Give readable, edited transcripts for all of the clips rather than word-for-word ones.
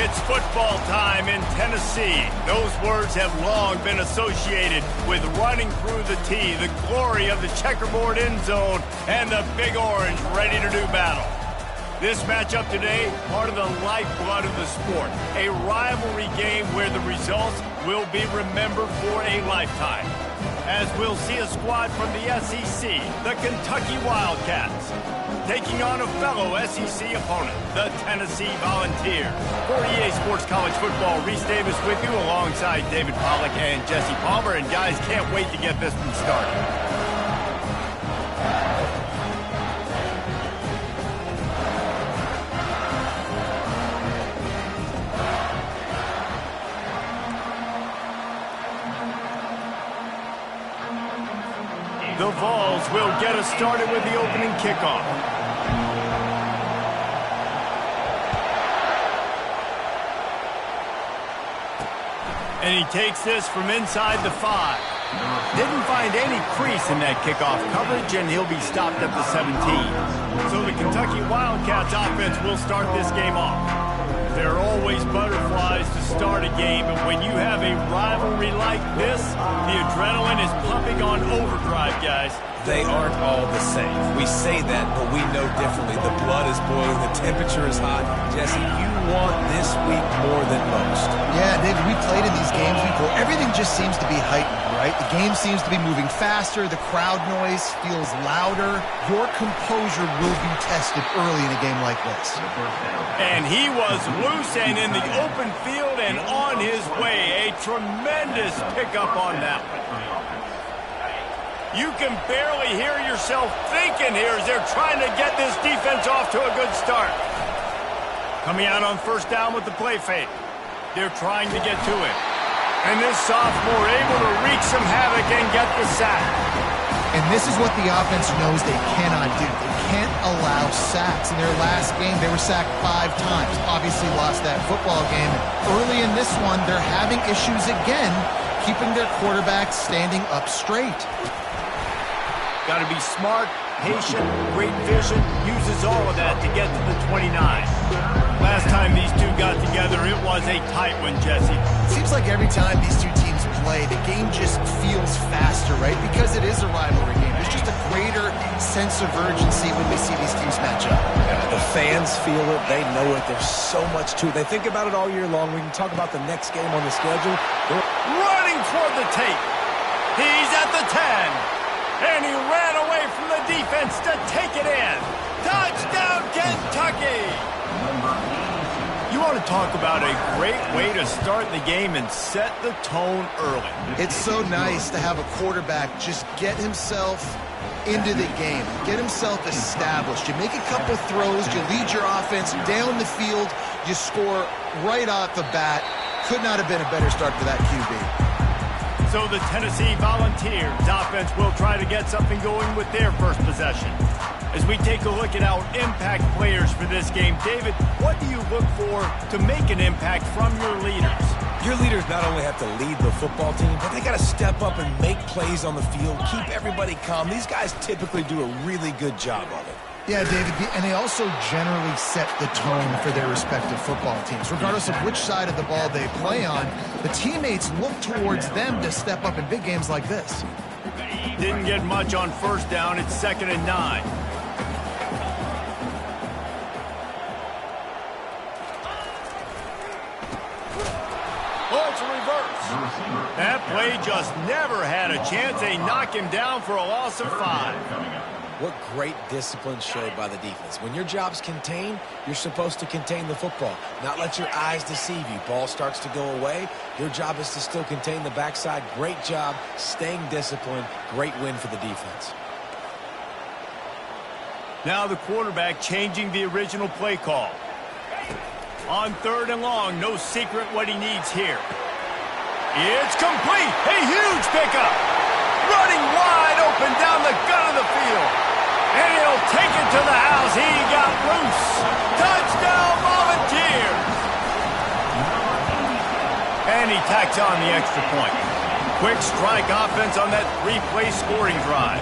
It's football time in Tennessee. Those words have long been associated with running through the tee, the glory of the checkerboard end zone, and the Big Orange ready to do battle. This matchup today, part of the lifeblood of the sport, a rivalry game where the results will be remembered for a lifetime. As we'll see a squad from the SEC, the Kentucky Wildcats, taking on a fellow SEC opponent, the Tennessee Volunteers. For EA Sports College Football, Reese Davis with you alongside David Pollack and Jesse Palmer. And guys, can't wait to get this one started. The Vols will get us started with the opening kickoff. And he takes this from inside the 5. Didn't find any crease in that kickoff coverage, and he'll be stopped at the 17. So the Kentucky Wildcats offense will start this game off. There are always butterflies to start a game, but when you have a rivalry like this, the adrenaline is pumping on overdrive, guys. They aren't all the same. We say that, but we know differently. The blood is boiling, the temperature is hot. Jesse, you want this week more than most. Yeah, David, we played in these games before. Everything just seems to be heightened, right? The game seems to be moving faster. The crowd noise feels louder. Your composure will be tested early in a game like this. And he was loose and in the open field and on his way. A tremendous pickup on that one. You can barely hear yourself thinking here as they're trying to get this defense off to a good start. Coming out on first down with the play fake. They're trying to get to it. And this sophomore able to wreak some havoc and get the sack. And this is what the offense knows they cannot do. They can't allow sacks. In their last game, they were sacked 5 times. Obviously lost that football game. Early in this one, they're having issues again, keeping their quarterback standing up straight. Got to be smart, patient, great vision, uses all of that to get to the 29. Last time these two got together, it was a tight one, Jesse. It seems like every time these two teams play, the game just feels faster, right? Because it is a rivalry game. There's just a greater sense of urgency when we see these teams match up. Yeah, the fans feel it. They know it. There's so much to it. They think about it all year long. We can talk about the next game on the schedule. Running toward the tape. He's at the 10. And he ran away from the defense to take it in. Touchdown, Kentucky! You want to talk about a great way to start the game and set the tone early. It's so nice to have a quarterback just get himself into the game, get himself established. You make a couple throws, you lead your offense down the field, you score right off the bat. Could not have been a better start for that QB. So the Tennessee Volunteers offense will try to get something going with their first possession. As we take a look at our impact players for this game, David, what do you look for to make an impact from your leaders? Your leaders not only have to lead the football team, but they got to step up and make plays on the field, keep everybody calm. These guys typically do a really good job of it. Yeah, David, and they also generally set the tone for their respective football teams. Regardless of which side of the ball they play on, the teammates look towards them to step up in big games like this. Didn't get much on first down. It's 2nd and 9. Oh, it's a reverse. That play just never had a chance. They knock him down for a loss of 5. What great discipline showed by the defense. When your job's contained, you're supposed to contain the football, not let your eyes deceive you. Ball starts to go away. Your job is to still contain the backside. Great job staying disciplined. Great win for the defense. Now the quarterback changing the original play call. On 3rd and long, no secret what he needs here. It's complete. A huge pickup. Running wide open down the gut of the field. And he'll take it to the house. He got loose. Touchdown, Volunteers. And he tacks on the extra point. Quick strike offense on that 3-play scoring drive.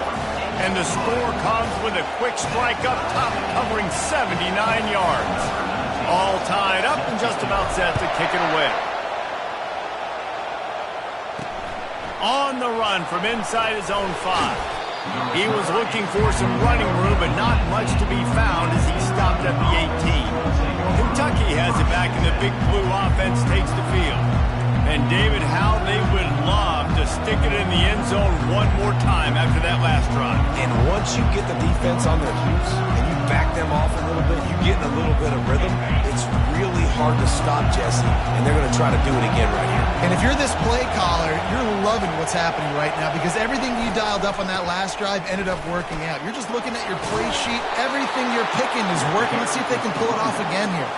And the score comes with a quick strike up top, covering 79 yards. All tied up and just about set to kick it away. On the run from inside his own 5. He was looking for some running room, but not much to be found as he stopped at the 18. Kentucky has it back, and the Big Blue offense takes the field. And David, how they would love to stick it in the end zone one more time after that last drive. And once you get the defense on their heels and you back them off a little bit, you get in a little bit of rhythm, it's really hard to stop, Jesse, and they're going to try to do it again right here. And if you're this play caller, you're loving what's happening right now because everything you dialed up on that last drive ended up working out. You're just looking at your play sheet. Everything you're picking is working. Let's see if they can pull it off again here.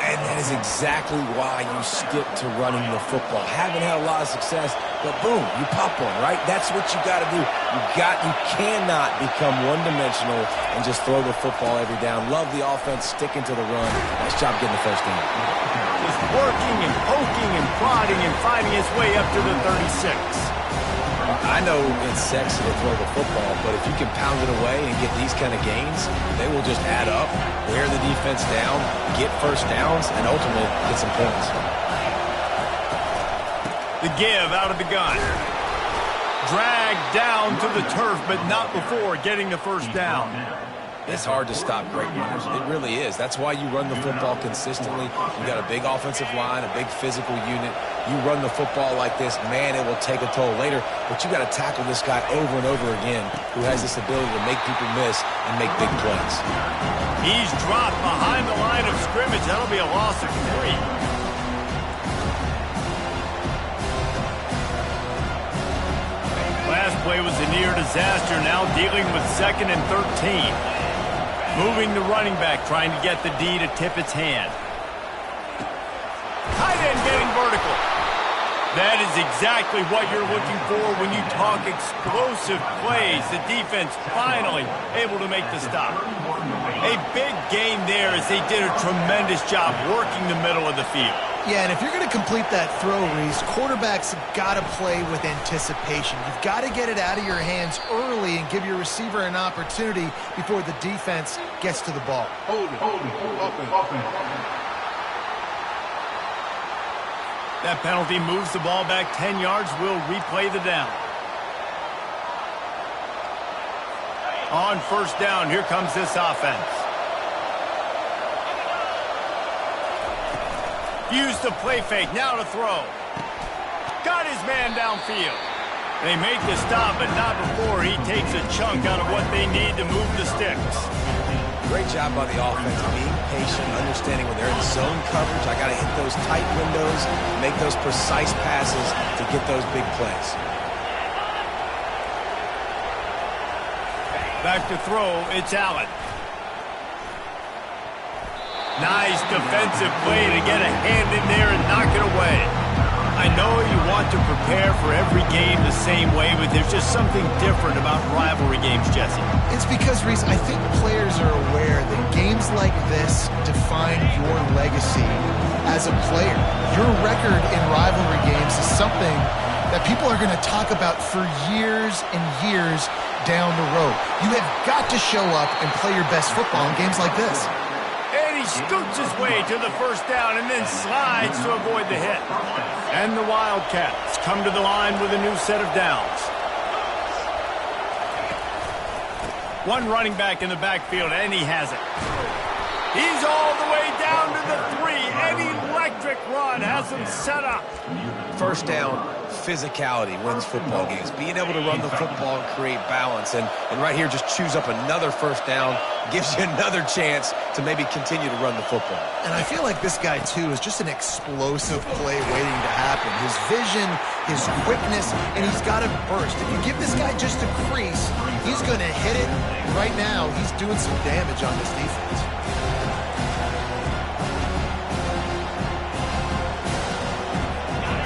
And that is exactly why you stick to running the football. Haven't had a lot of success, but boom, you pop one, right? That's what you got to do. You cannot become one-dimensional and just throw the football every down. Love the offense sticking to the run. Nice job getting the first down. Just working and poking and prodding and finding his way up to the 36. I know it's sexy to throw the football, but if you can pound it away and get these kind of gains, they will just add up, wear the defense down, get first downs, and ultimately get some points. The give out of the gun. Dragged down to the turf, but not before getting the first down. It's hard to stop great runners. It really is. That's why you run the football consistently. You got a big offensive line, a big physical unit. You run the football like this, man, it will take a toll later. But you got to tackle this guy over and over again who has this ability to make people miss and make big plays. He's dropped behind the line of scrimmage. That'll be a loss of 3. Last play was a near disaster, now dealing with 2nd and 13. Moving the running back, trying to get the D to tip its hand. Tight end getting vertical. That is exactly what you're looking for when you talk explosive plays. The defense finally able to make the stop. A big gain there as they did a tremendous job working the middle of the field. Yeah, and if you're going to complete that throw, Reese, quarterbacks got to play with anticipation. You've got to get it out of your hands early and give your receiver an opportunity before the defense gets to the ball. Hold it. That penalty moves the ball back 10 yards. We'll replay the down. On first down, here comes this offense. Use the play fake, now to throw. Got his man downfield. They make the stop, but not before he takes a chunk out of what they need to move the sticks. Great job by the offense, being patient, understanding when they're in zone coverage, I got to hit those tight windows, make those precise passes to get those big plays. Back to throw, it's Allen. Nice defensive play to get a hand in there and knock it away. I know you want to prepare for every game the same way, but there's just something different about rivalry games, Jesse. It's because, Reese, I think players are aware that games like this define your legacy as a player. Your record in rivalry games is something that people are going to talk about for years and years down the road. You have got to show up and play your best football in games like this. He scoots his way to the first down and then slides to avoid the hit. And the Wildcats come to the line with a new set of downs. One running back in the backfield, and he has it. He's all the way down to the 3. An electric run has him set up. First down, physicality wins football games. Being able to run the football and create balance. And right here, just choose up another first down, gives you another chance to maybe continue to run the football. And I feel like this guy, too, is just an explosive play waiting to happen. His vision, his quickness, and he's got to burst. If you give this guy just a crease, he's going to hit it. Right now, he's doing some damage on this defense.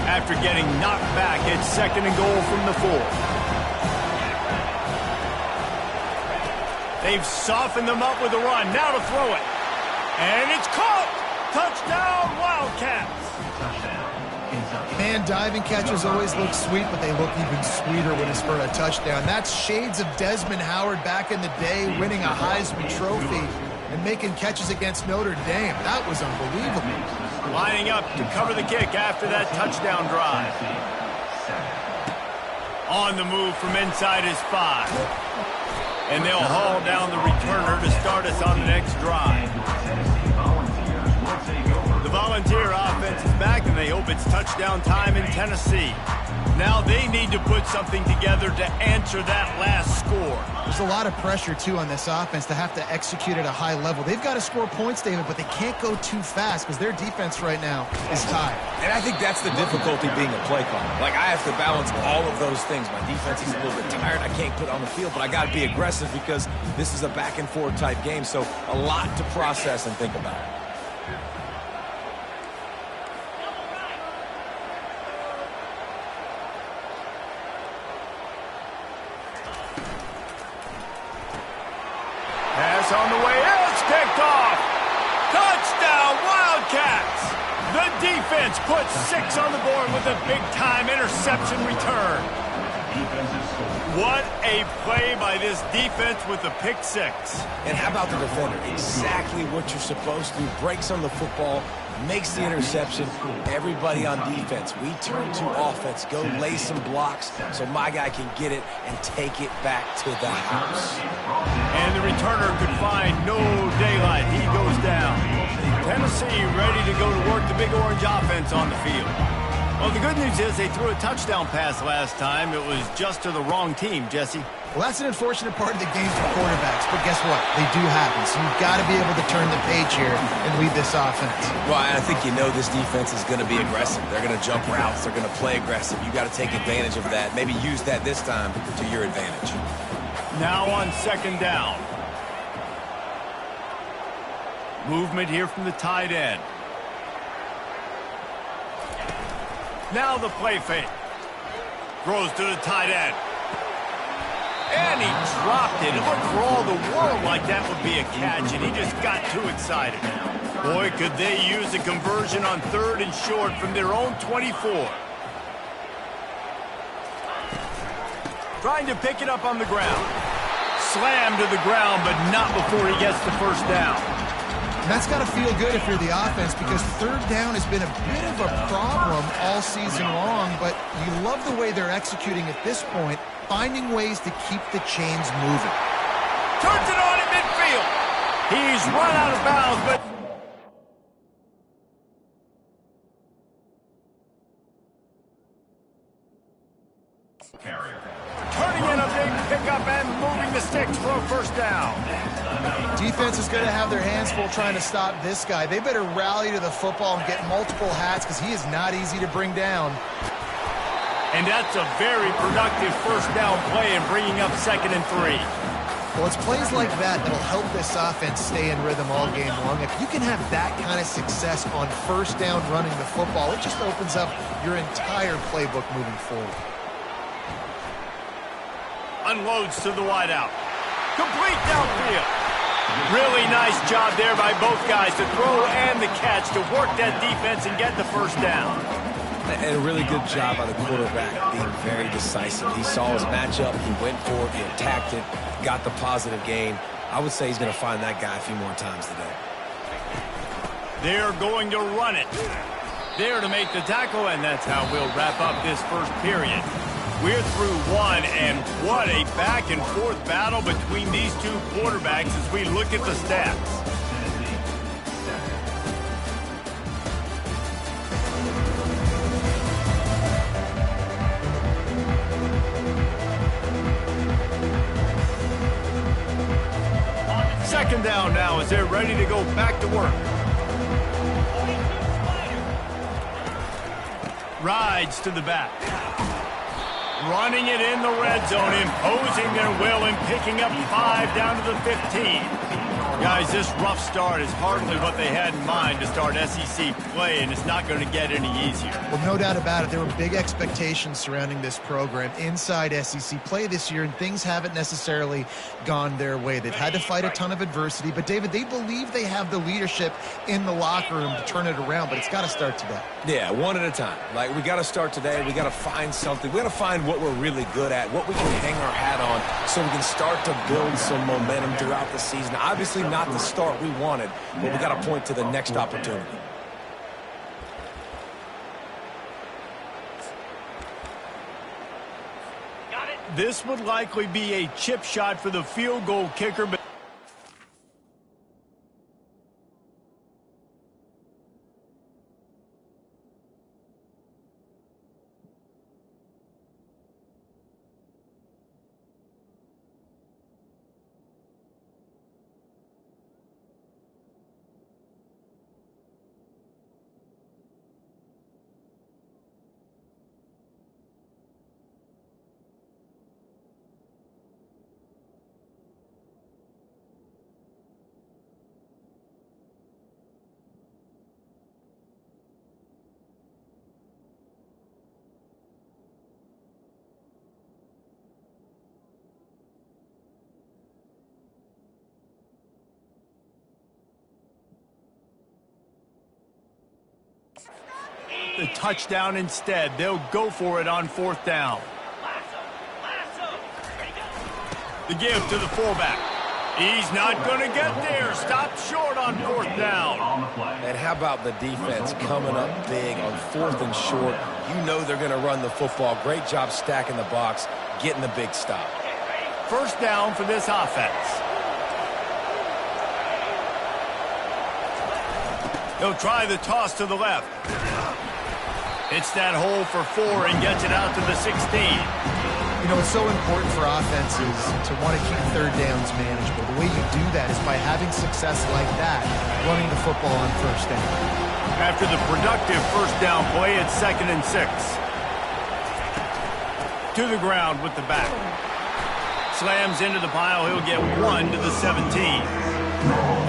After getting knocked back, it's 2nd and goal from the 4. They've softened them up with a run. Now to throw it. And it's caught. Touchdown, Wildcats. Man, diving catches always look sweet, but they look even sweeter when it's for a touchdown. That's shades of Desmond Howard back in the day, winning a Heisman Trophy. and making catches against Notre Dame. That was unbelievable. Lining up to cover the kick after that touchdown drive. On the move from inside his 5. And they'll haul down the returner to start us on the next drive. The Volunteer offense is back, and they hope it's touchdown time in Tennessee. Now they need to put something together to answer that last score. There's a lot of pressure, too, on this offense to have to execute at a high level. They've got to score points, David, but they can't go too fast because their defense right now is tired. And I think that's the difficulty being a play caller. Like, I have to balance all of those things. My defense is a little bit tired. I can't put on the field, but I got to be aggressive because this is a back-and-forth type game, so a lot to process and think about. Pass on the way, it's picked off. Touchdown, Wildcats. The defense puts 6 on the board with a big-time interception return. What a play by this defense with the pick 6. And how about the defender? Exactly what you're supposed to do. Breaks on the football, makes the interception. Everybody on defense. We turn to offense. Go lay some blocks so my guy can get it and take it back to the house. And the returner could find no daylight. He goes down. Tennessee ready to go to work the Big Orange offense on the field. Well, the good news is they threw a touchdown pass last time. It was just to the wrong team, Jesse. Well, that's an unfortunate part of the game for quarterbacks, but guess what? They do happen, so you've got to be able to turn the page here and lead this offense. Well, I think you know this defense is going to be aggressive. They're going to jump routes. They're going to play aggressive. You've got to take advantage of that. Maybe use that this time to your advantage. Now on 2nd down. Movement here from the tight end. Now the play fake. Throws to the tight end. And he dropped it. It looked for all the world like that would be a catch, and he just got too excited. Boy, could they use a conversion on 3rd and short from their own 24. Trying to pick it up on the ground. Slammed to the ground, but not before he gets the first down. And that's got to feel good if you're the offense, because 3rd down has been a bit of a problem all season long, but you love the way they're executing at this point, finding ways to keep the chains moving. Turns it on in midfield. He's run out of bounds, but turning in a big pickup and moving the sticks for a first down. Defense is going to have their hands full trying to stop this guy. They better rally to the football and get multiple hats because he is not easy to bring down. And that's a very productive first down play in bringing up 2nd and 3. Well, it's plays like that that'll help this offense stay in rhythm all game long. If you can have that kind of success on 1st down running the football, it just opens up your entire playbook moving forward. Unloads to the wideout. Complete downfield. Really nice job there by both guys to throw and the catch to work that defense and get the first down. And a really good job by the quarterback being very decisive. He saw his matchup, he went for it, he attacked it, got the positive gain. I would say he's going to find that guy a few more times today. They're going to run it. There to make the tackle, and that's how we'll wrap up this first period. We're through 1, and what a back-and-forth battle between these two quarterbacks as we look at the stats. Second down now as they're ready to go back to work. Rides to the back. Running it in the red zone, imposing their will and picking up 5 down to the 15. Guys, this rough start is hardly what they had in mind to start SEC play, and it's not going to get any easier. Well, no doubt about it. There were big expectations surrounding this program inside SEC play this year, and things haven't necessarily gone their way. They've had to fight a ton of adversity, but, David, they believe they have the leadership in the locker room to turn it around, but it's got to start today. Yeah, one at a time. Like, we got to start today. We got to find something. We got to find what we're really good at, what we can hang our hat on so we can start to build some momentum throughout the season. Obviously, not the start we wanted, but we got to point to the next opportunity. This would likely be a chip shot for the field goal kicker, but the touchdown instead. They'll go for it on 4th down. The give to the fullback. He's not going to get there. Stop short on 4th down. And how about the defense coming up big on 4th and short? You know they're going to run the football. Great job stacking the box, getting the big stop. 1st down for this offense. He'll try the toss to the left. Hits that hole for 4 and gets it out to the 16. You know, it's so important for offenses to want to keep 3rd downs manageable. The way you do that is by having success like that, running the football on 1st down. After the productive 1st down play, it's 2nd and 6. To the ground with the back. Slams into the pile. He'll get 1 to the 17.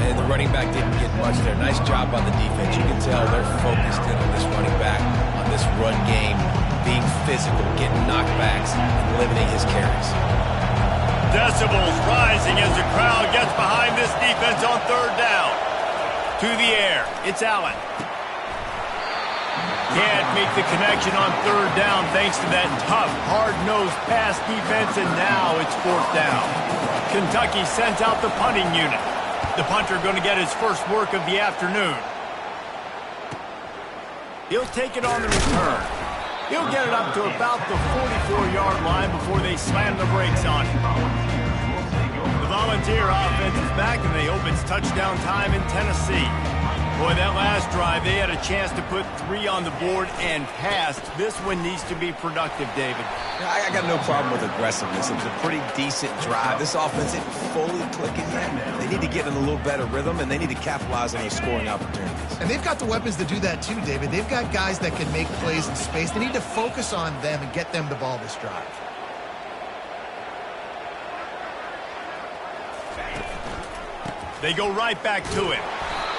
And the running back didn't get much there. Nice job by the defense. You can tell they're focused in on this running back, on this run game, being physical, getting knockbacks, and limiting his carries. Decibels rising as the crowd gets behind this defense on 3rd down. To the air. It's Allen. Can't make the connection on 3rd down thanks to that tough, hard-nosed pass defense, and now it's 4th down. Kentucky sends out the punting unit. The punter going to get his first work of the afternoon. He'll take it on the return. He'll get it up to about the 44-yard line before they slam the brakes on him. The Volunteer offense is back, and they hope it's touchdown time in Tennessee. Boy, that last drive, they had a chance to put 3 on the board and passed. This one needs to be productive, David. I got no problem with aggressiveness. It was a pretty decent drive. This offense isn't fully clicking yet. They need to get in a little better rhythm, and they need to capitalize on these scoring opportunities. And they've got the weapons to do that too, David. They've got guys that can make plays in space. They need to focus on them and get them the ball this drive. They go right back to it.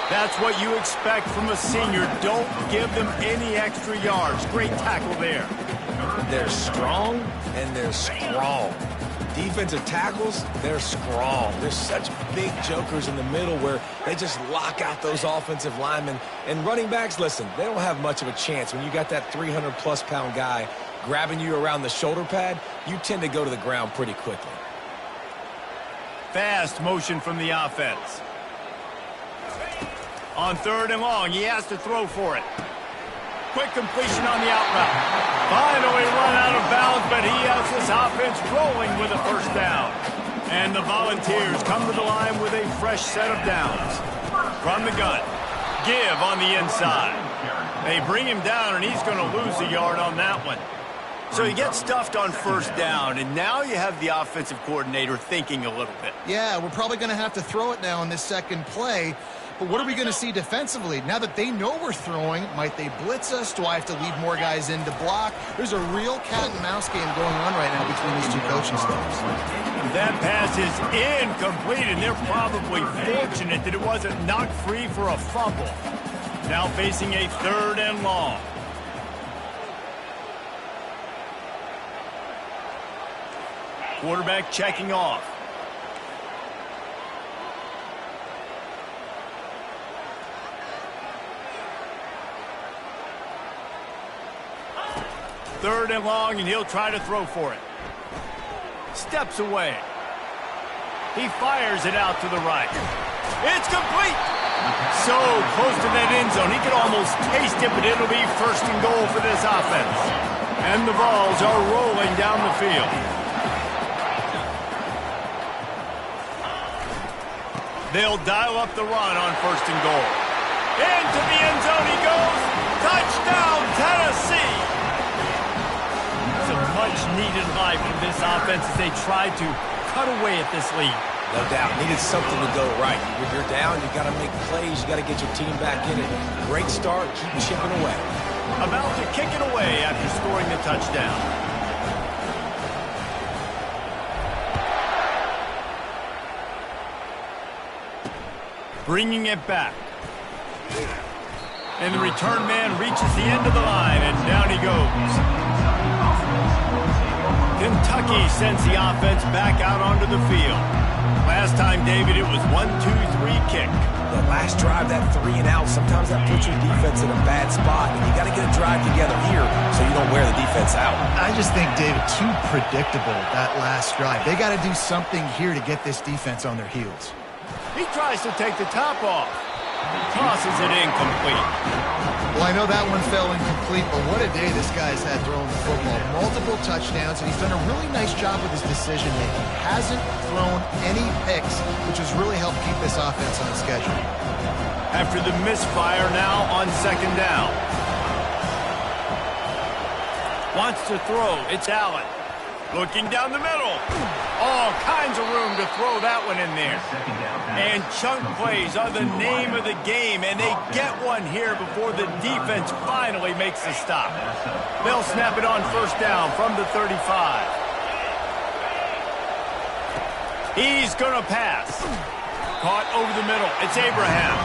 That's what you expect from a senior. Don't give them any extra yards. Great tackle there. They're strong, and they're strong. Defensive tackles, they're strong. There's such big jokers in the middle where they just lock out those offensive linemen. And running backs, listen, they don't have much of a chance. When you got that 300-plus pound guy grabbing you around the shoulder pad, you tend to go to the ground pretty quickly. Fast motion from the offense. On 3rd and long, he has to throw for it. Quick completion on the out route. Finally run out of bounds, but he has this offense rolling with a 1st down. And the Volunteers come to the line with a fresh set of downs. From the gun, give on the inside. They bring him down, and he's going to lose a yard on that one. So he gets stuffed on 1st down, and now you have the offensive coordinator thinking a little bit. Yeah, we're probably going to have to throw it now in this 2nd play. But what are we going to see defensively? Now that they know we're throwing, might they blitz us? Do I have to leave more guys in to block? There's a real cat-and-mouse game going on right now between these 2 coaching staffs. That pass is incomplete, and they're probably fortunate that it wasn't knocked free for a fumble. Now facing a 3rd and long. Quarterback checking off. Third and long, and he'll try to throw for it. Steps away. He fires it out to the right. It's complete. So close to that end zone. He could almost taste it, but it'll be first and goal for this offense. And the balls are rolling down the field. They'll dial up the run on first and goal. Into the end zone he goes. Touchdown, Tennessee. It's a much-needed life from this offense as they try to cut away at this lead. No doubt. Needed something to go right. When you're down, you got to make plays. You got to get your team back in it. Great start. Keep chipping away. About to kick it away after scoring the touchdown. Bringing it back. And the return man reaches the end of the line, and down he goes. Kentucky sends the offense back out onto the field. Last time, David, it was 1-2-3 kick. The last drive, that 3 and out, sometimes that puts your defense in a bad spot, and you got to get a drive together here so you don't wear the defense out. I just think, David, too predictable, that last drive. They got to do something here to get this defense on their heels. He tries to take the top off. Tosses it incomplete. Well, I know that one fell incomplete, but what a day this guy's had throwing the football. Multiple touchdowns, and he's done a really nice job with his decision-making. Hasn't thrown any picks, which has really helped keep this offense on schedule. After the misfire, now on second down. Wants to throw. It's Allen. Looking down the middle. All kinds of room to throw that one in there. And chunk plays are the name of the game, and they get one here before the defense finally makes the stop. They'll snap it on first down from the 35. He's going to pass. Caught over the middle. It's Abraham.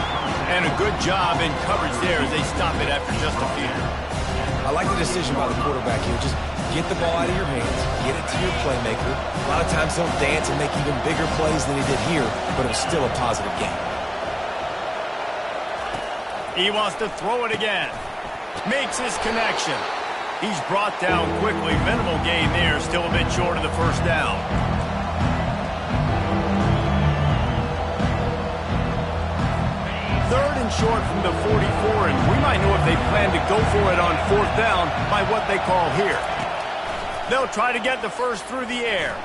And a good job in coverage there as they stop it after just a few. I like the decision by the quarterback here. Just get the ball out of your hands, get it to your playmaker. A lot of times he'll dance and make even bigger plays than he did here, but it was still a positive game. He wants to throw it again. Makes his connection. He's brought down quickly. Minimal gain there, still a bit short of the first down. Third and short from the 44, and we might know if they plan to go for it on fourth down by what they call here. They'll try to get the first through the air.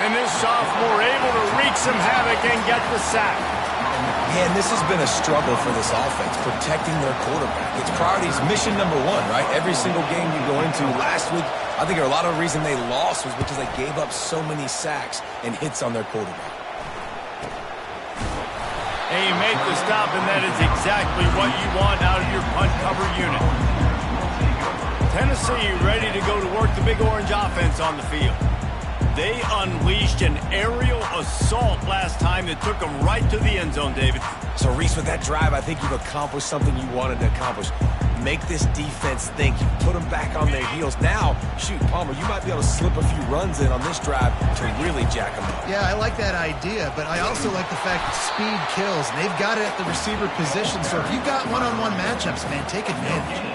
And this sophomore able to wreak some havoc and get the sack. Man, this has been a struggle for this offense, protecting their quarterback. It's priorities, mission number one, right? Every single game you go into. Last week, I think a lot of the reason they lost was because they gave up so many sacks and hits on their quarterback. They make the stop, and that is exactly what you want out of your punt cover unit. Tennessee ready to go to work the Big Orange offense on the field. They unleashed an aerial assault last time that took them right to the end zone, David. So, Reese, with that drive, I think you've accomplished something you wanted to accomplish. Make this defense think. You put them back on their heels. Now, shoot, Palmer, you might be able to slip a few runs in on this drive to really jack them up. Yeah, I like that idea, but I also like the fact that speed kills, and they've got it at the receiver position. So if you've got one-on-one matchups, man, take advantage.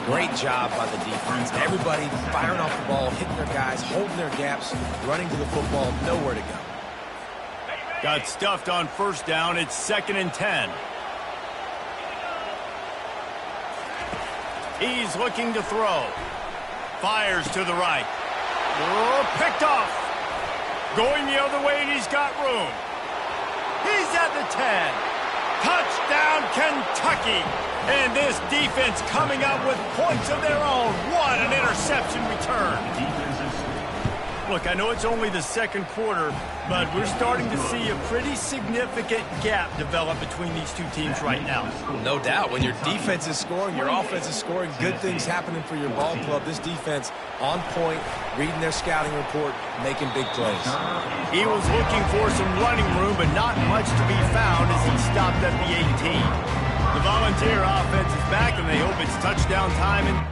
Great job by the defense. Everybody firing off the ball, hitting their guys, holding their gaps, running to the football, nowhere to go. Got stuffed on first down. It's 2nd and 10. He's looking to throw. Fires to the right. Oh, picked off. Going the other way, and he's got room. He's at the 10. Touchdown, Kentucky. And this defense coming up with points of their own. What an interception return. Look, I know it's only the second quarter, but we're starting to see a pretty significant gap develop between these two teams right now. No doubt. When your defense is scoring, your offense is scoring, good things happening for your ball club. This defense on point, reading their scouting report, making big plays. He was looking for some running room, but not much to be found as he stopped at the 18. The Volunteer offense is back, and they hope it's touchdown time.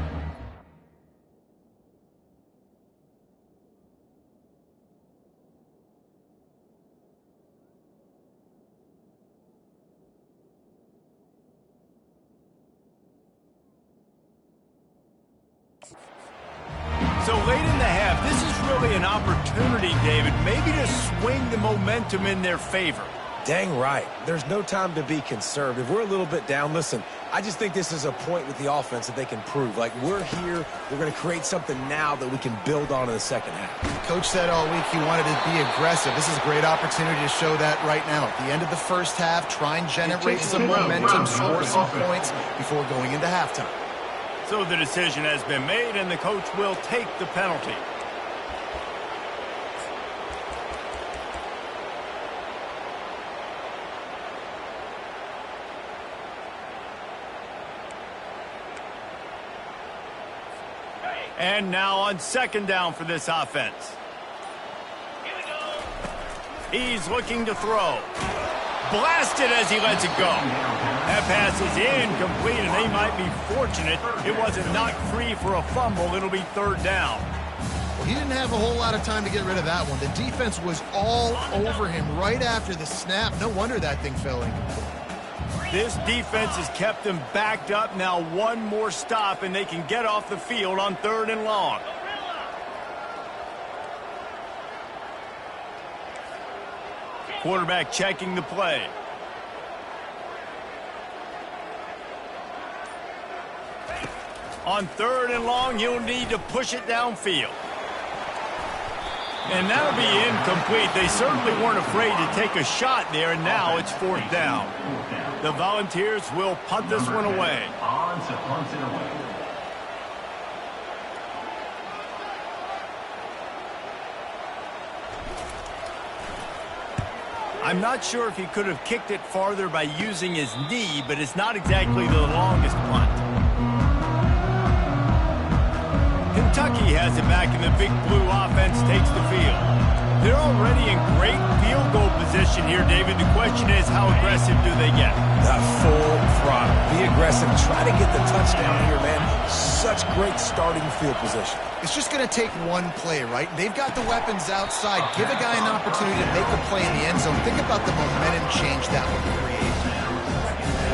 So late in the half, this is really an opportunity, David, maybe to swing the momentum in their favor. Dang right. There's no time to be conservative. We're a little bit down. Listen, I just think this is a point with the offense that they can prove. Like, we're here. We're going to create something now that we can build on in the second half. Coach said all week he wanted to be aggressive. This is a great opportunity to show that right now. At the end of the first half, try and generate some momentum, score some points before going into halftime. So the decision has been made, and the coach will take the penalty. And now on second down for this offense. He's looking to throw. Blasted as he lets it go. That pass is incomplete, and they might be fortunate it wasn't knocked free for a fumble. It'll be third down. Well, he didn't have a whole lot of time to get rid of that one. The defense was all over him right after the snap. No wonder that thing fell incomplete. This defense has kept them backed up. Now one more stop, and they can get off the field on third and long. Quarterback checking the play. On third and long, he'll need to push it downfield. And that'll be incomplete. They certainly weren't afraid to take a shot there, and now it's fourth down. The Volunteers will punt this one away. I'm not sure if he could have kicked it farther by using his knee, but it's not exactly the longest punt. Kentucky has it back, and the Big Blue offense takes the field. They're already in great field goal position here, David. The question is, how aggressive do they get? The full throttle. Be aggressive. Try to get the touchdown here, man. Such great starting field position. It's just going to take one play, right? They've got the weapons outside. Give a guy an opportunity to make a play in the end zone. Think about the momentum change that would create.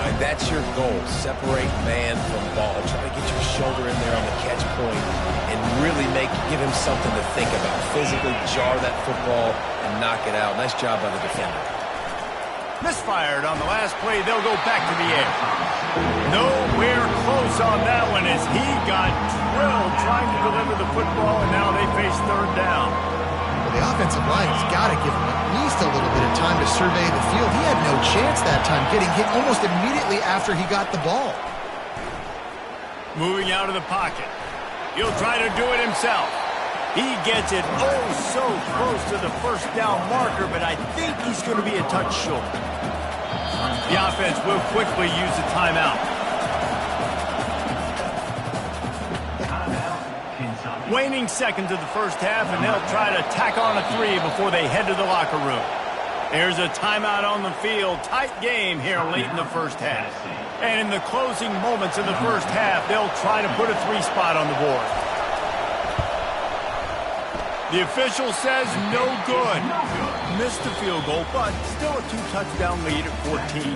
Right, that's your goal. Separate man from ball. Try to get your shoulder in there on the catch point and really give him something to think about. Physically jar that football and knock it out. Nice job by the defender. Misfired on the last play. They'll go back to the air. Nowhere close on that one as he got drilled trying to deliver the football, and now they face third down. Well, the offensive line has got to give him at least a little bit of time to survey the field. He had no chance that time, getting hit almost immediately after he got the ball. Moving out of the pocket. He'll try to do it himself. He gets it oh so close to the first down marker, but I think he's going to be a touch short. The offense will quickly use a timeout. Waning seconds of the first half, and they'll try to tack on a 3 before they head to the locker room. There's a timeout on the field. Tight game here late in the first half. And in the closing moments of the first half, they'll try to put a 3 spot on the board. The official says no good. Missed the field goal, but still a 2-touchdown lead at 14.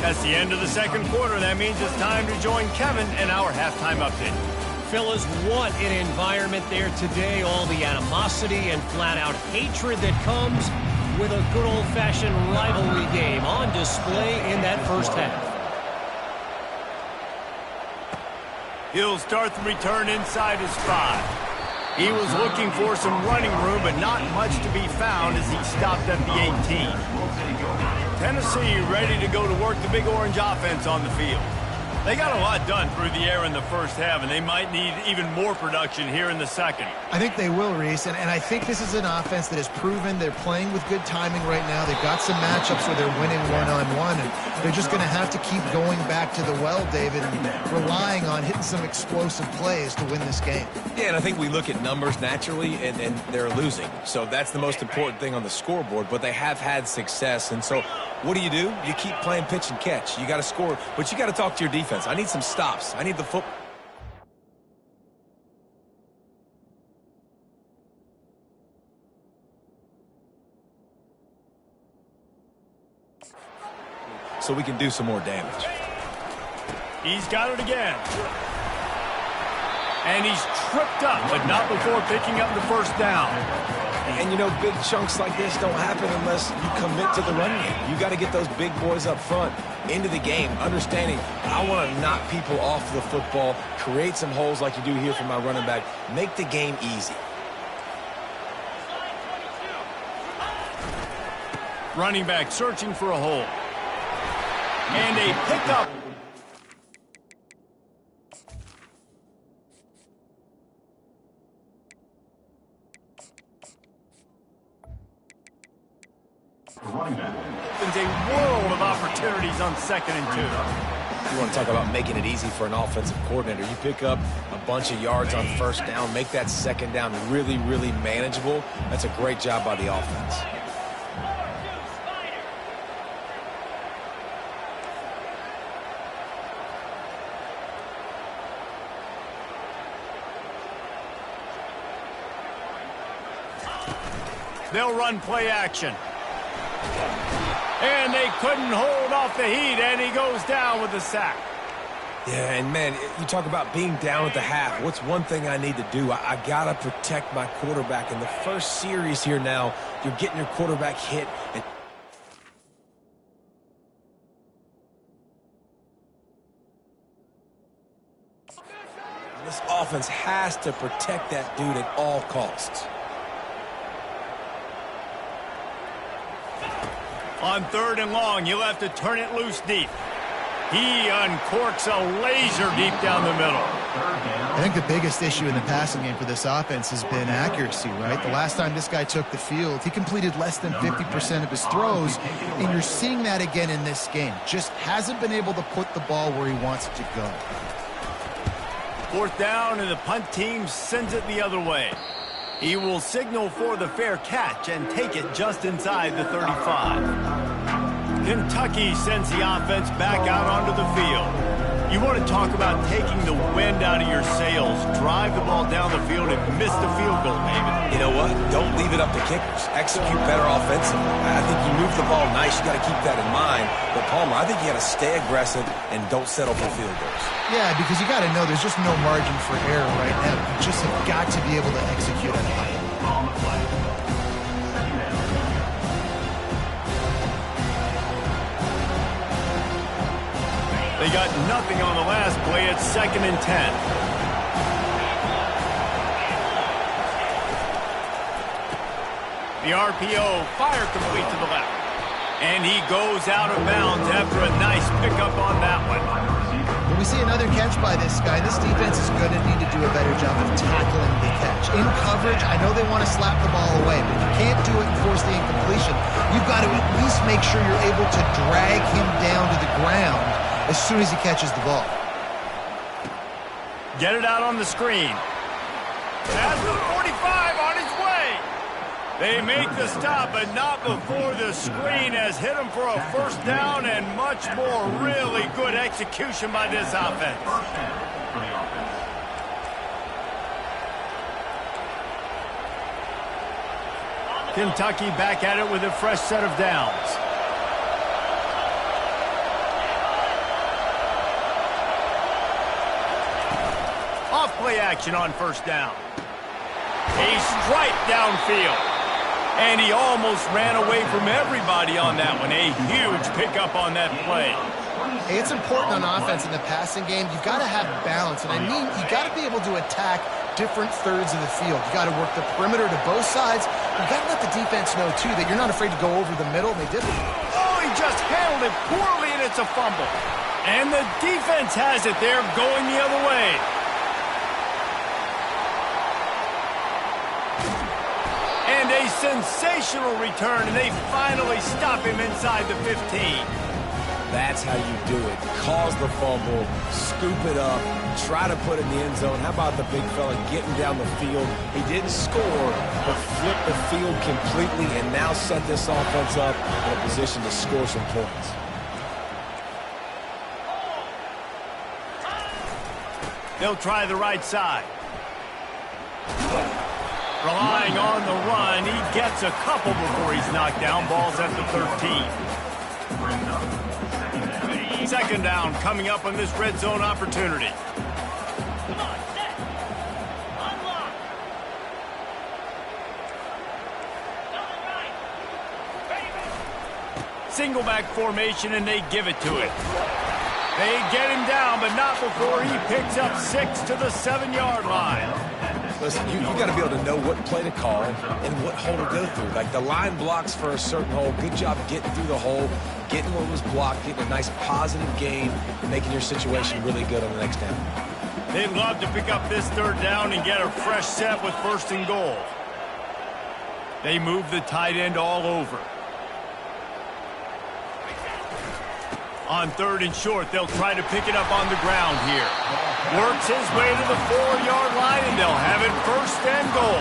That's the end of the second quarter. That means it's time to join Kevin in our halftime update. Fellas, what an environment there today. All the animosity and flat-out hatred that comes with a good old-fashioned rivalry game on display in that first half. He'll start the return inside his 5. He was looking for some running room, but not much to be found as he stopped at the 18. Tennessee ready to go to work the Big Orange offense on the field. They got a lot done through the air in the first half, and they might need even more production here in the second. I think they will, Reese, and I think this is an offense that has proven they're playing with good timing right now. They've got some matchups where they're winning one-on-one, and they're just going to have to keep going back to the well, David, and relying on hitting some explosive plays to win this game. Yeah, and I think we look at numbers naturally, and they're losing. So that's the most important thing on the scoreboard, but they have had success, and so what do? You keep playing pitch and catch. You got to score, but you got to talk to your defense. I need some stops. I need the foot. So we can do some more damage. He's got it again. And he's tripped up, but not before picking up the first down. And, you know, big chunks like this don't happen unless you commit to the run game. You got to get those big boys up front into the game, understanding I want to knock people off the football, create some holes like you do here for my running back, make the game easy. Running back searching for a hole. And a pickup. Opens a world of opportunities on 2nd and 2. You want to talk about making it easy for an offensive coordinator. You pick up a bunch of yards on 1st down, make that 2nd down really, really manageable. That's a great job by the offense. They'll run play action. And they couldn't hold off the heat, and he goes down with the sack. Yeah, and man, you talk about being down at the half. What's one thing I need to do? I got to protect my quarterback. In the first series here now, you're getting your quarterback hit. And this offense has to protect that dude at all costs. On 3rd and long, you'll have to turn it loose deep. He uncorks a laser deep down the middle. I think the biggest issue in the passing game for this offense has been accuracy, right? The last time this guy took the field, he completed less than 50% of his throws, and you're seeing that again in this game. Just hasn't been able to put the ball where he wants it to go. 4th down, and the punt team sends it the other way. He will signal for the fair catch and take it just inside the 35. Kentucky sends the offense back out onto the field. You want to talk about taking the wind out of your sails. Drive the ball down the field and miss the field goal, David. You know what? Don't leave it up to kickers. Execute better offensively. I think you move the ball nice. You got to keep that in mind. But, Palmer, I think you got to stay aggressive and don't settle for field goals. Yeah, because you got to know there's just no margin for error right now. You just have got to be able to execute at a high level. They got nothing on the last play. It's 2nd and 10. The RPO, fire complete to the left. And he goes out of bounds after a nice pickup on that one. When we see another catch by this guy, this defense is going to need to do a better job of tackling the catch. In coverage, I know they want to slap the ball away, but if you can't do it and force the incompletion, you've got to at least make sure you're able to drag him down to the ground as soon as he catches the ball. Get it out on the screen. Has the 45 on his way. They make the stop, but not before the screen has hit him for a 1st down and much more really good execution by this offense. Kentucky back at it with a fresh set of downs. Off play action on 1st down. A strike downfield. And he almost ran away from everybody on that one. A huge pickup on that play. Hey, it's important on offense in the passing game. You've got to have balance. And I mean, you got to be able to attack different thirds of the field. You got to work the perimeter to both sides. You got to let the defense know, too, that you're not afraid to go over the middle. And they did it. Oh, he just handled it poorly, and it's a fumble. And the defense has it there going the other way. And a sensational return, and they finally stop him inside the 15. That's how you do it. Cause the fumble, scoop it up, try to put it in the end zone. How about the big fella getting down the field? He didn't score, but flipped the field completely and now set this offense up in a position to score some points. They'll try the right side. Relying on the run, he gets a couple before he's knocked down. Ball's at the 13. 2nd down coming up on this red zone opportunity. single back formation, and they give it to it. They get him down, but not before he picks up 6 to the 7-yard line. Listen, you got to be able to know what play to call and what hole to go through. Like the line blocks for a certain hole. Good job getting through the hole, getting what was blocked, getting a nice positive gain, and making your situation really good on the next down. They'd love to pick up this 3rd down and get a fresh set with 1st and goal. They move the tight end all over. On 3rd and short, they'll try to pick it up on the ground here. Works his way to the 4-yard line, and they'll have it 1st and goal.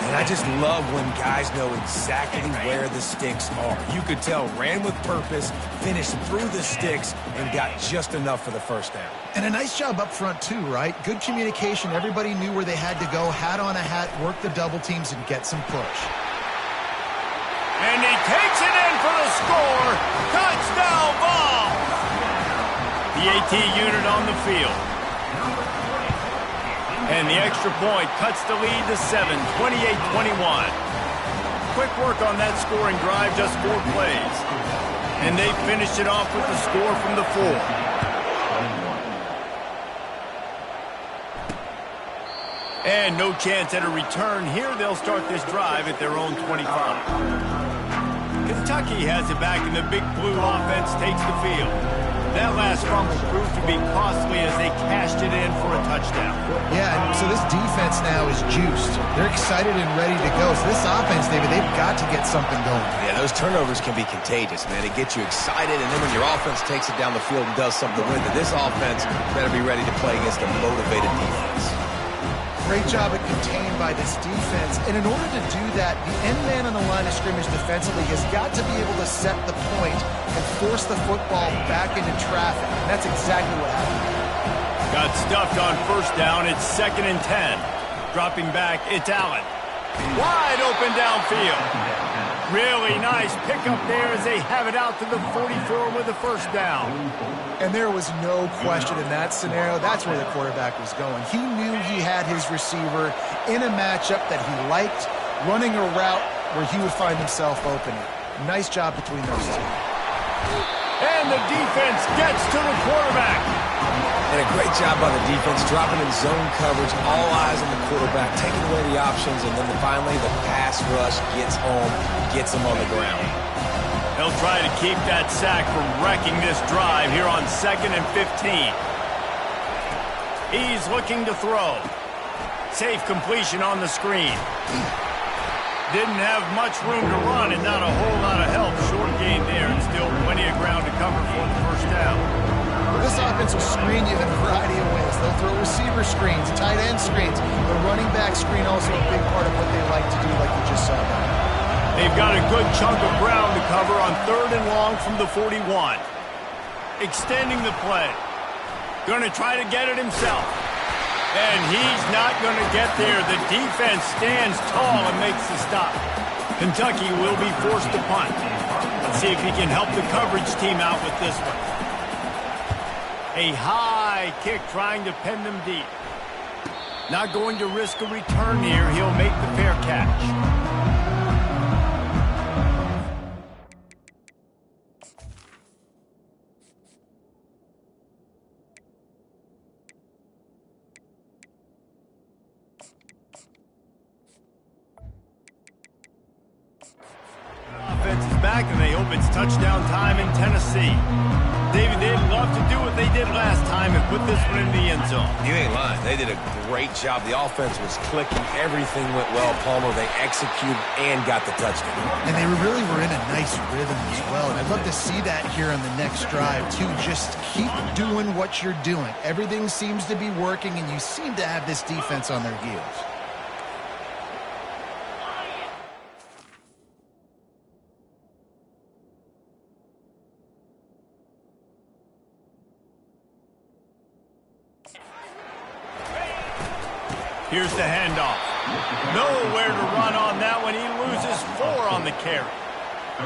And I just love when guys know exactly where the sticks are. You could tell, ran with purpose, finished through the sticks, and got just enough for the 1st down. And a nice job up front, too, right? Good communication. Everybody knew where they had to go, hat on a hat, work the double teams, and get some push. And he takes it in for the score. Touchdown ball. The AT unit on the field. And the extra point cuts the lead to 7, 28-21. Quick work on that scoring drive, just 4 plays. And they finished it off with the score from the 4. And no chance at a return here. They'll start this drive at their own 25. Kentucky has it back, and the Big Blue offense takes the field. That last fumble proved to be costly as they cashed it in for a touchdown. Yeah, so this defense now is juiced. They're excited and ready to go. So this offense, David, they've got to get something going. Yeah, those turnovers can be contagious, man. It gets you excited, and then when your offense takes it down the field and does something with it, this offense better be ready to play against a motivated defense. Great job at contained by this defense. And in order to do that, the end man on the line of scrimmage defensively has got to be able to set the point and force the football back into traffic. And that's exactly what happened. Got stuffed on 1st down. It's 2nd and 10. Dropping back, it's Allen. Wide open downfield. Really nice pickup there as they have it out to the 44 with the 1st down. And there was no question in that scenario. That's where the quarterback was going. He knew he had his receiver in a matchup that he liked, running a route where he would find himself open. Nice job between those two. And the defense gets to the quarterback. And a great job by the defense, dropping in zone coverage, all eyes on the quarterback, taking away the options, and then finally the pass rush gets home, gets him on the ground. They'll try to keep that sack from wrecking this drive here on 2nd and 15. He's looking to throw. Safe completion on the screen. Didn't have much room to run and not a whole lot of help. Short gain there and still plenty of ground to cover for the 1st down. Well, this offense will screen you in a variety of ways. They'll throw receiver screens, tight end screens. The running back screen also a big part of what they like to do, like you just saw. They've got a good chunk of ground to cover on 3rd and long from the 41. Extending the play. Going to try to get it himself. And he's not going to get there. The defense stands tall and makes the stop. Kentucky will be forced to punt. Let's see if he can help the coverage team out with this one. A high kick trying to pin them deep. Not going to risk a return here. He'll make the fair catch. Offense is back, and they hope it's touchdown time in Tennessee. David, they'd love to do what they did last time and put this one in the end zone. You ain't lying. They did a great job. The offense was clicking. Everything went well, Palmer. They executed and got the touchdown. And they really were in a nice rhythm as well. And I'd love to see that here on the next drive, too. Just keep doing what you're doing. Everything seems to be working, and you seem to have this defense on their heels. Here's the handoff. Nowhere to run on that one. He loses 4 on the carry.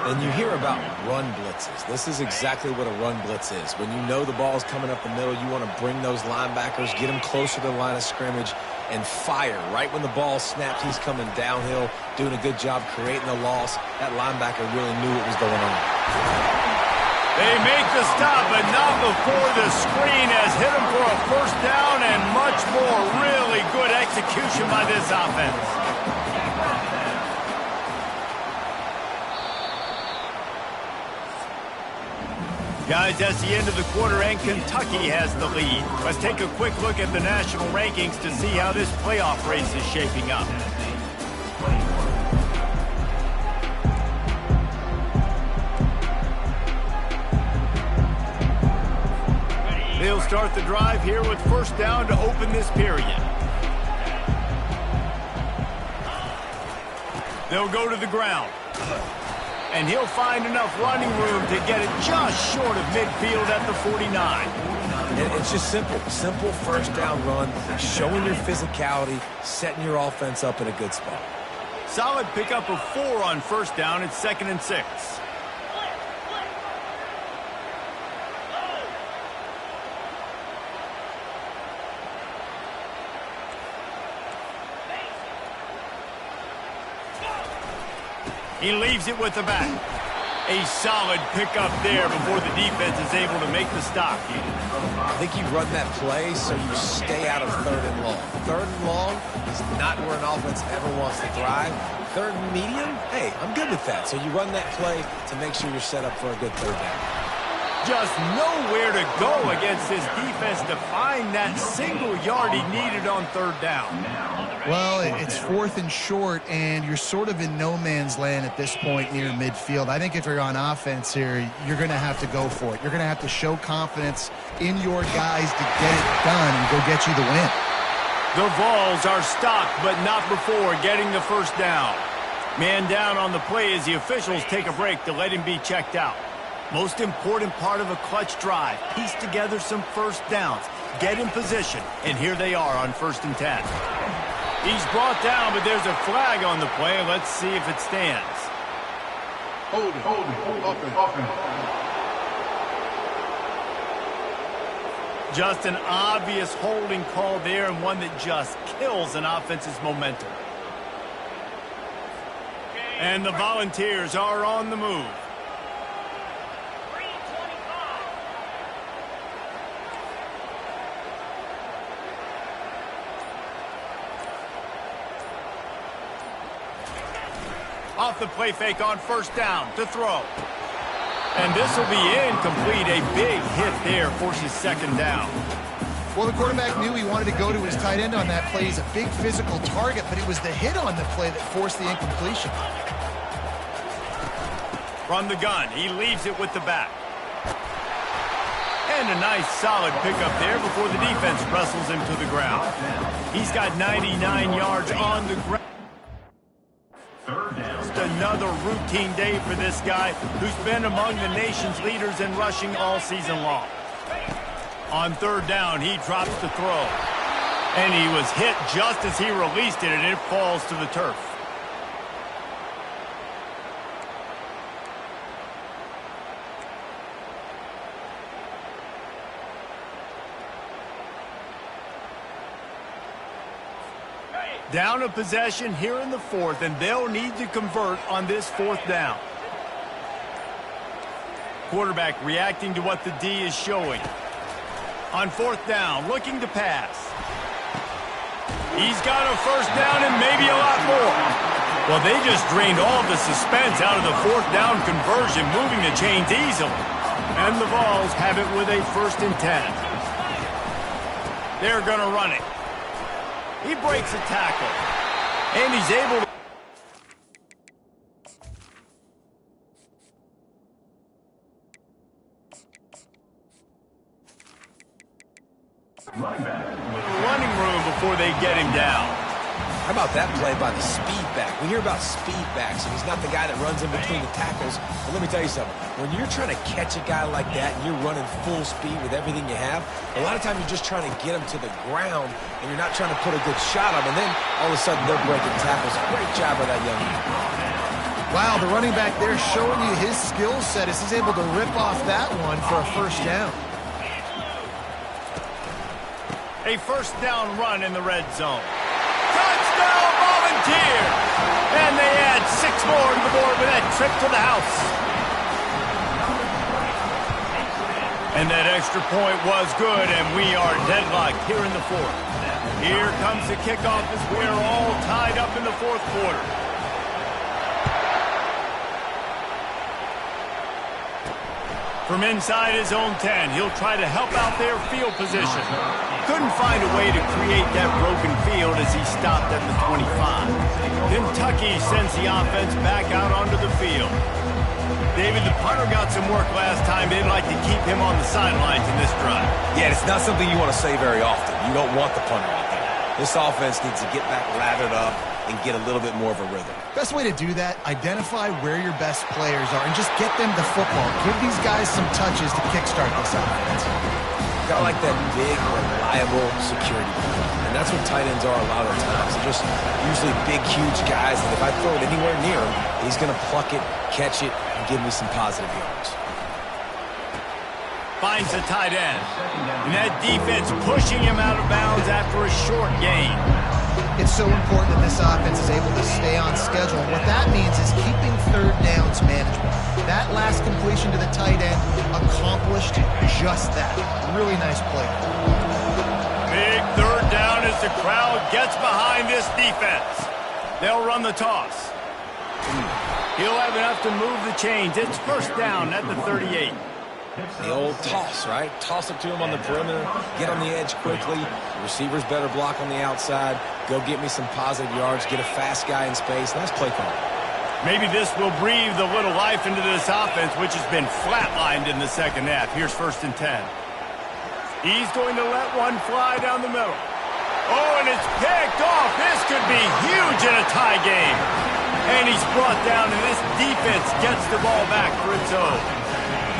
And you hear about run blitzes. This is exactly what a run blitz is. When you know the ball's coming up the middle, you want to bring those linebackers, get them closer to the line of scrimmage, and fire. Right when the ball snapped, he's coming downhill, doing a good job creating the loss. That linebacker really knew what was going on. They make the stop, but not before the screen has hit him for a first down and much more. Really good execution by this offense. Guys, that's the end of the quarter, and Kentucky has the lead. Let's take a quick look at the national rankings to see how this playoff race is shaping up. They'll start the drive here with first down to open this period. They'll go to the ground. And he'll find enough running room to get it just short of midfield at the 49. And it's just simple. Simple first down run, showing your physicality, setting your offense up in a good spot. Solid pickup of 4 on first down. It's 2nd and 6. He leaves it with the back. A solid pickup there before the defense is able to make the stop. I think you run that play so you stay out of 3rd and long. 3rd and long is not where an offense ever wants to thrive. 3rd and medium, hey, I'm good with that. So you run that play to make sure you're set up for a good 3rd down. Just nowhere to go against his defense to find that single yard he needed on 3rd down. Well, it's 4th and short, and you're sort of in no man's land at this point near midfield. I think if you're on offense here, you're going to have to go for it. You're going to have to show confidence in your guys to get it done and go get you the win. The Vols are stopped, but not before getting the first down. Man down on the play as the officials take a break to let him be checked out. Most important part of a clutch drive, piece together some first downs, get in position, and here they are on 1st and 10. He's brought down, but there's a flag on the play. Let's see if it stands. Hold it, up and. Just an obvious holding call there, and one that just kills an offense's momentum. And the Volunteers are on the move. Off the play fake on first down to throw. And this will be incomplete. A big hit there forces 2nd down. Well, the quarterback knew he wanted to go to his tight end on that play. He's a big physical target, but it was the hit on the play that forced the incompletion. From the gun, he leaves it with the back. And a nice solid pickup there before the defense wrestles him to the ground. He's got 99 yards on the ground. Just another routine day for this guy who's been among the nation's leaders in rushing all season long. On 3rd down, he drops the throw. And he was hit just as he released it, and it falls to the turf. Down a possession here in the 4th, and they'll need to convert on this 4th down. Quarterback reacting to what the D is showing. On 4th down, looking to pass. He's got a first down and maybe a lot more. Well, they just drained all the suspense out of the 4th down conversion, moving the chains easily. And the Vols have it with a 1st and 10. They're going to run it. He breaks a tackle, and he's able to... running room before they get him down. How about that play by the speed back? We hear about speed backs, and he's not the guy that runs in between the tackles. But let me tell you something. When you're trying to catch a guy like that and you're running full speed with everything you have, a lot of times you're just trying to get him to the ground, and you're not trying to put a good shot on him. And then all of a sudden they're breaking tackles. Great job by that young man. Wow, the running back there showing you his skill set as he's able to rip off that one for a first down. A first down run in the red zone. Touchdown Volunteers! And they add 6 more to the board with that trip to the house. And that extra point was good, and we are deadlocked here in the fourth. Here comes the kickoff as we are all tied up in the fourth quarter. From inside his own 10, he'll try to help out their field position. Couldn't find a way to create that broken field as he stopped at the 25. Kentucky sends the offense back out onto the field. David, the punter got some work last time. They'd like to keep him on the sidelines in this drive. Yeah, it's not something you want to say very often. You don't want the punter out there. This offense needs to get back lathered up and get a little bit more of a rhythm. Best way to do that, identify where your best players are and just get them the football. Give these guys some touches to kickstart this offense. Got like that big, reliable security player. And that's what tight ends are a lot of the times. They're just usually big, huge guys that if I throw it anywhere near him, he's going to pluck it, catch it, and give me some positive yards. Finds the tight end. And that defense pushing him out of bounds after a short gain. It's so important that this offense is able to stay on schedule. And what that means is keeping third downs manageable. That last completion to the tight end accomplished just that. Really nice play. Big third down as the crowd gets behind this defense. They'll run the toss. He'll have enough to move the chains. It's first down at the 38. The old toss, right? Toss it to him on the perimeter, get on the edge quickly. The receivers better block on the outside. Go get me some positive yards, get a fast guy in space. Nice play call. Maybe this will breathe a little life into this offense, which has been flatlined in the second half. Here's first and 10. He's going to let one fly down the middle. Oh, and it's picked off. This could be huge in a tie game. And he's brought down, and this defense gets the ball back for its own.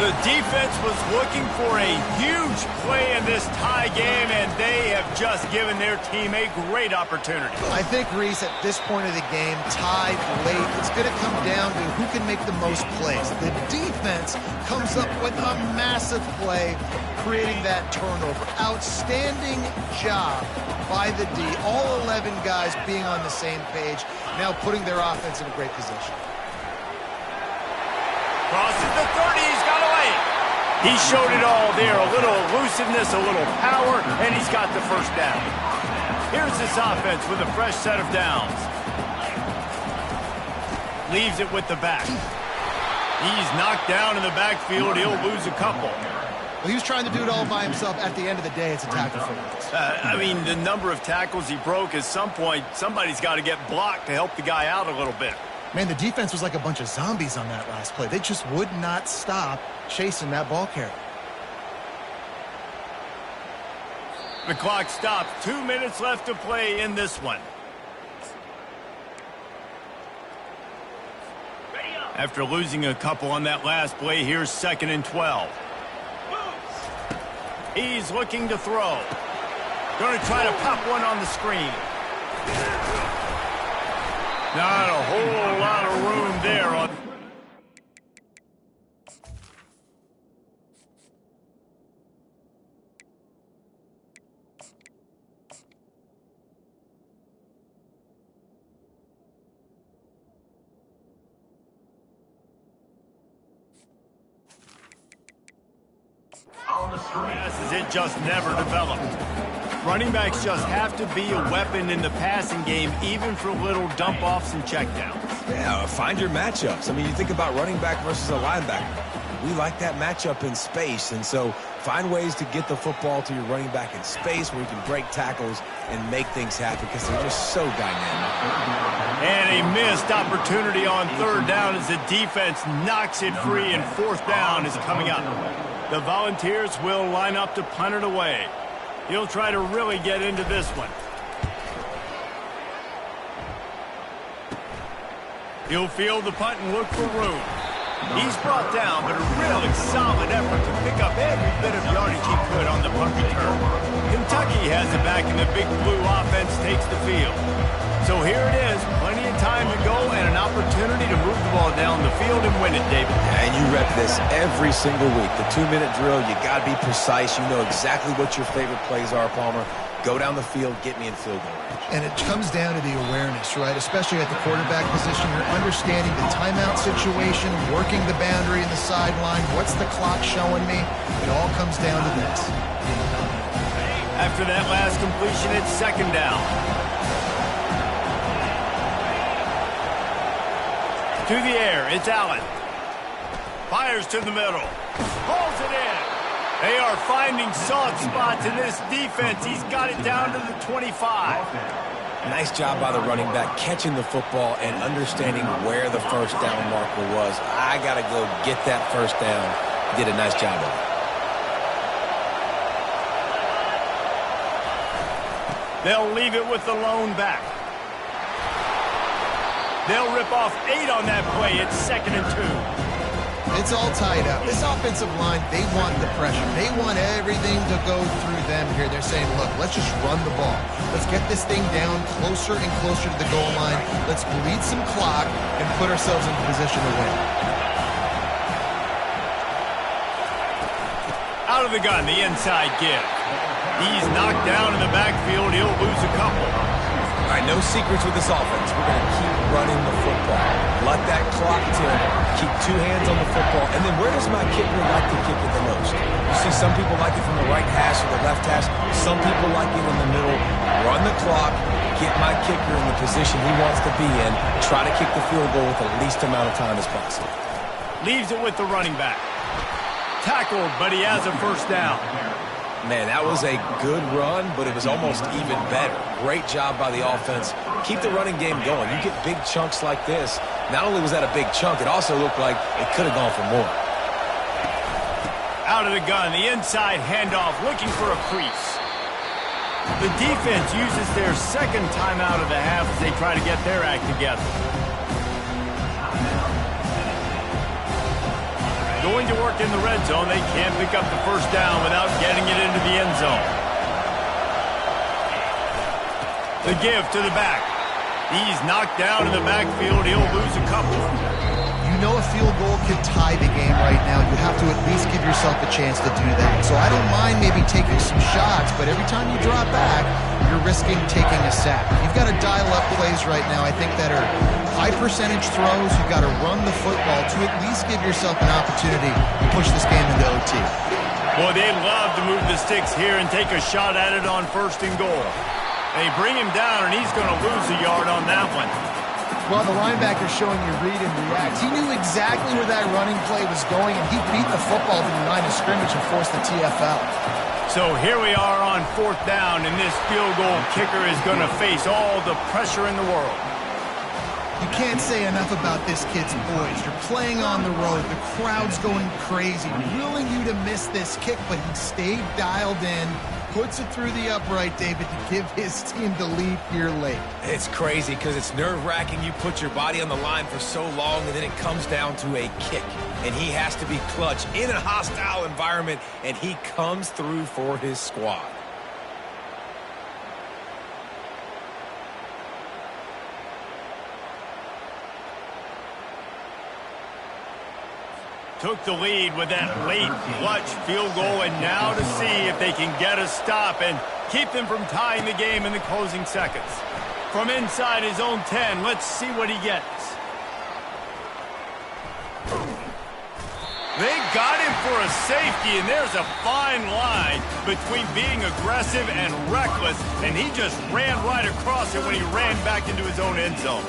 The defense was looking for a huge play in this tie game, and they have just given their team a great opportunity. I think, Reese, at this point of the game, tied late, it's going to come down to who can make the most plays. The defense comes up with a massive play, creating that turnover. Outstanding job by the D. All 11 guys being on the same page, now putting their offense in a great position. Crosses the 30, he's got away. He showed it all there, a little elusiveness, a little power, and he's got the first down. Here's this offense with a fresh set of downs. Leaves it with the back. He's knocked down in the backfield. He'll lose a couple. Well, he was trying to do it all by himself. At the end of the day, it's a tackle for loss. I mean, the number of tackles he broke, at some point, somebody's got to get blocked to help the guy out a little bit. Man, the defense was like a bunch of zombies on that last play. They just would not stop chasing that ball carrier. The clock stops. 2 minutes left to play in this one. After losing a couple on that last play, here's second and 12. He's looking to throw. Going to try to pop one on the screen. Not a whole lot of room there. It just never developed. Running backs just have to be a weapon in the passing game, even for little dump-offs and checkdowns. Yeah, find your matchups. I mean, you think about running back versus a linebacker. We like that matchup in space, and so find ways to get the football to your running back in space where you can break tackles and make things happen because they're just so dynamic. And a missed opportunity on third down as the defense knocks it free, and fourth down is coming up. The Volunteers will line up to punt it away. He'll try to really get into this one. He'll field the punt and look for room. He's brought down, but a really solid effort to pick up every bit of yardage he could on the punt return. Kentucky has it back, and the Big Blue offense takes the field. So here it is, plenty of time to go and an opportunity to move the ball down the field and win it, David. And you rep this every single week. The 2-minute drill, you got to be precise. You know exactly what your favorite plays are, Palmer. Go down the field, get me in field goal range. And it comes down to the awareness, right? Especially at the quarterback position. You're understanding the timeout situation, working the boundary in the sideline. What's the clock showing me? It all comes down to this. After that last completion, it's second down. To the air, it's Allen. Fires to the middle. Pulls it in. They are finding soft spots in this defense. He's got it down to the 25. Nice job by the running back, catching the football and understanding where the first down marker was. I got to go get that first down. He did a nice job of it. They'll leave it with the lone back. They'll rip off 8 on that play. It's 2nd and 2. It's all tied up. This offensive line, they want the pressure. They want everything to go through them here. They're saying, look, let's just run the ball. Let's get this thing down closer and closer to the goal line. Let's bleed some clock and put ourselves in position to win. Out of the gun, the inside give. He's knocked down in the backfield. He'll lose a couple. All right, no secrets with this offense. We're going to keep running the football. Let that clock tick. Keep 2 hands on the football. And then where does my kicker like to kick it the most? You see some people like it from the right hash or the left hash. Some people like it in the middle. Run the clock. Get my kicker in the position he wants to be in. Try to kick the field goal with the least amount of time as possible. Leaves it with the running back. Tackled, but he has a first down. Man, that was a good run, but it was almost even better. Great job by the offense. Keep the running game going. You get big chunks like this. Not only was that a big chunk, it also looked like it could have gone for more. Out of the gun, the inside handoff, looking for a crease. The defense uses their second timeout of the half as they try to get their act together. Going to work in the red zone. They can't pick up the first down without getting it into the end zone. The give to the back. He's knocked down in the backfield. He'll lose a couple. You know a field goal could tie the game right now. You have to at least give yourself a chance to do that. So I don't mind maybe taking some shots, but every time you drop back, you're risking taking a sack. You've got to dial up plays right now, I think, that are high percentage throws. You've got to run the football to at least give yourself an opportunity to push this game into OT. Boy, they'd love to move the sticks here and take a shot at it on 1st and goal. They bring him down, and he's going to lose a yard on that one. Well, the linebacker's showing you read and react. He knew exactly where that running play was going, and he beat the football to the line of scrimmage and forced the TFL. So here we are on 4th down, and this field goal kicker is going to face all the pressure in the world. You can't say enough about this kid's poise. You're playing on the road. The crowd's going crazy, willing you to miss this kick, but he stayed dialed in, puts it through the upright, David, to give his team the lead here late. It's crazy because it's nerve-wracking. You put your body on the line for so long, and then it comes down to a kick. And he has to be clutch in a hostile environment, and he comes through for his squad. Took the lead with that late clutch field goal, and now to see if they can get a stop and keep them from tying the game in the closing seconds. From inside his own 10, let's see what he gets. They got him for a safety, and there's a fine line between being aggressive and reckless, and he just ran right across it when he ran back into his own end zone.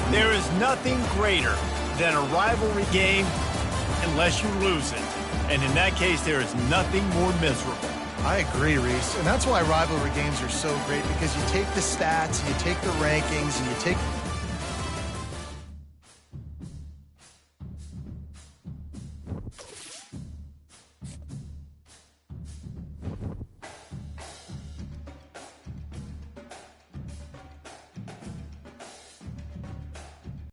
There is nothing greater than a rivalry game unless you lose it. And in that case, there is nothing more miserable. I agree, Reese. And that's why rivalry games are so great, because you take the stats, you take the rankings, and you take